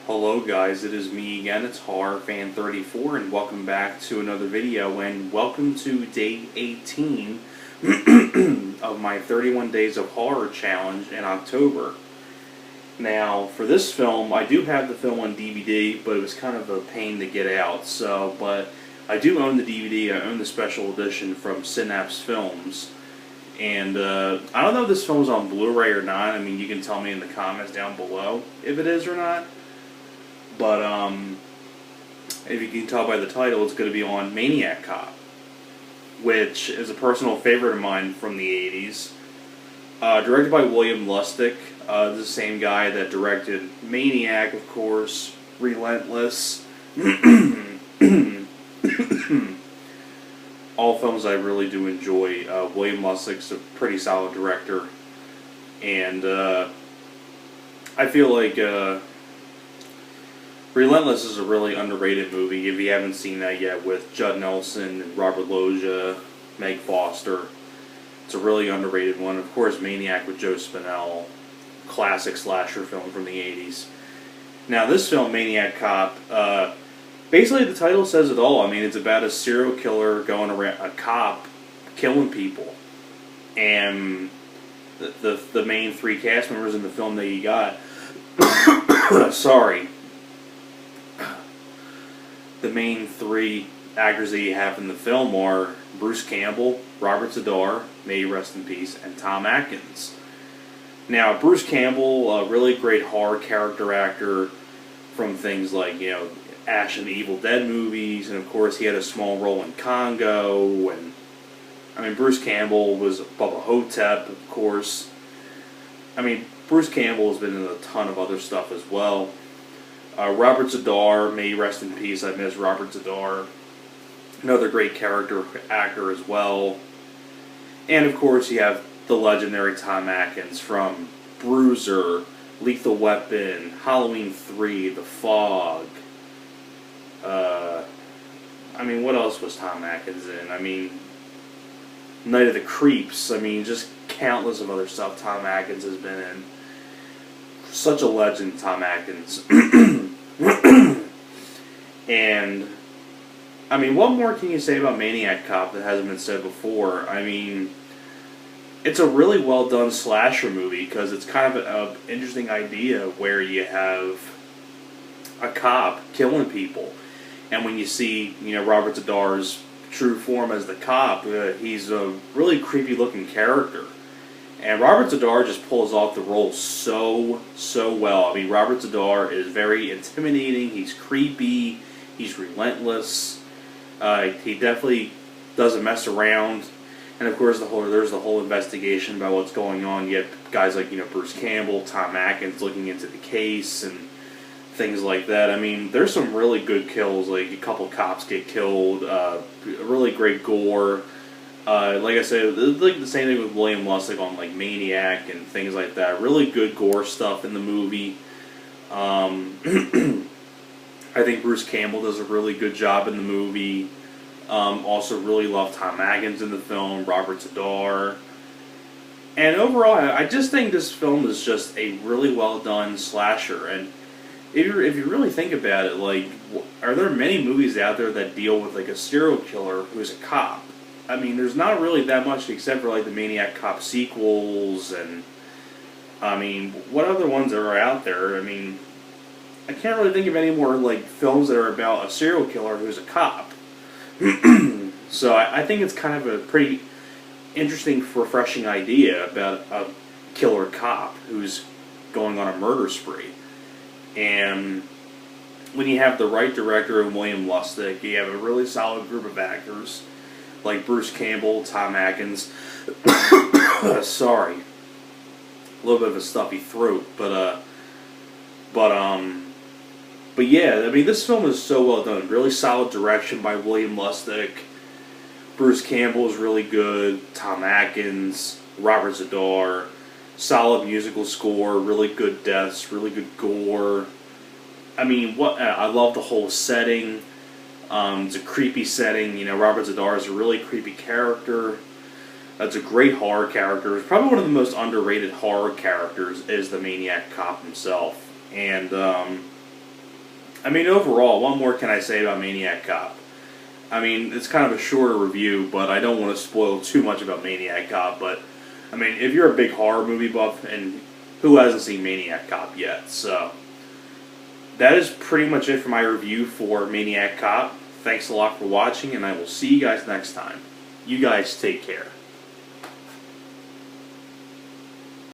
Hello guys, it is me again, it's HorrorFan34, and welcome back to another video, and welcome to day 18 of my 31 Days of Horror challenge in October. Now, for this film, I do have the film on DVD, but it was kind of a pain to get out, but I do own the DVD, I own the special edition from Synapse Films. And I don't know if this film's on Blu-ray or not. I mean, you can tell me in the comments down below if it is or not. But if you can tell by the title, it's going to be on Maniac Cop, which is a personal favorite of mine from the 80s. Directed by William Lustig, the same guy that directed Maniac, of course, Relentless. All films I really do enjoy. William Lustig's a pretty solid director, and I feel like Relentless is a really underrated movie. If you haven't seen that yet, with Judd Nelson, Robert Loggia, Meg Foster, it's a really underrated one. Of course, Maniac with Joe Spinell, classic slasher film from the 80s. Now, this film, Maniac Cop, basically the title says it all. I mean, it's about a serial killer going around, a cop killing people, and the main three cast members in the film that you got, sorry. The main three actors that you have in the film are Bruce Campbell, Robert Z'Dar, may he rest in peace, and Tom Atkins. Now, Bruce Campbell, a really great horror character actor from things like, Ash and the Evil Dead movies, and of course he had a small role in Congo, and I mean, Bruce Campbell was Bubba Hotep, of course. I mean, Bruce Campbell has been in a ton of other stuff as well. Robert Z'Dar, may he rest in peace, I miss Robert Z'Dar. Another great character actor as well. And of course you have the legendary Tom Atkins from Bruiser, Lethal Weapon, Halloween 3, The Fog. I mean, what else was Tom Atkins in? I mean, Night of the Creeps. I mean, just countless of other stuff Tom Atkins has been in. Such a legend, Tom Atkins. And, I mean, what more can you say about Maniac Cop that hasn't been said before? I mean, it's a really well done slasher movie because it's kind of an interesting idea where you have a cop killing people. And when you see, Robert Z'Dar's true form as the cop, he's a really creepy looking character. And Robert Z'Dar just pulls off the role so well. I mean, Robert Z'Dar is very intimidating. He's creepy. He's relentless. He definitely doesn't mess around. And of course, there's the whole investigation about what's going on. You have guys like Bruce Campbell, Tom Atkins looking into the case and things like that. I mean, there's some really good kills. Like a couple cops get killed. Really great gore. Like I said, it's like the same thing with William Lustig on like Maniac and things like that. Really good gore stuff in the movie. I think Bruce Campbell does a really good job in the movie. Also really love Tom Atkins in the film, Robert Z'Dar. And overall, I just think this film is just a really well done slasher. And if you really think about it, like, are there many movies out there that deal with like a serial killer who's a cop? I mean, there's not really that much except for like the Maniac Cop sequels, and I mean, what other ones are out there? I mean, I can't really think of any more like films that are about a serial killer who's a cop. So I think it's kind of a pretty interesting, refreshing idea about a killer cop who's going on a murder spree. And when you have the right director in William Lustig, you have a really solid group of actors like Bruce Campbell, Tom Atkins. Sorry, a little bit of a stuffy throat, but yeah, I mean, this film is so well done. Really solid direction by William Lustig. Bruce Campbell is really good. Tom Atkins, Robert Z'Dar, solid musical score, really good deaths, really good gore. I mean, I love the whole setting. It's a creepy setting. Robert Z'Dar is a really creepy character. It's a great horror character. It's probably one of the most underrated horror characters is the Maniac Cop himself. And I mean, overall, what more can I say about Maniac Cop? I mean, it's kind of a shorter review, but I don't want to spoil too much about Maniac Cop. But, I mean, if you're a big horror movie buff, and who hasn't seen Maniac Cop yet? So, that is pretty much it for my review for Maniac Cop. Thanks a lot for watching, and I will see you guys next time. You guys take care.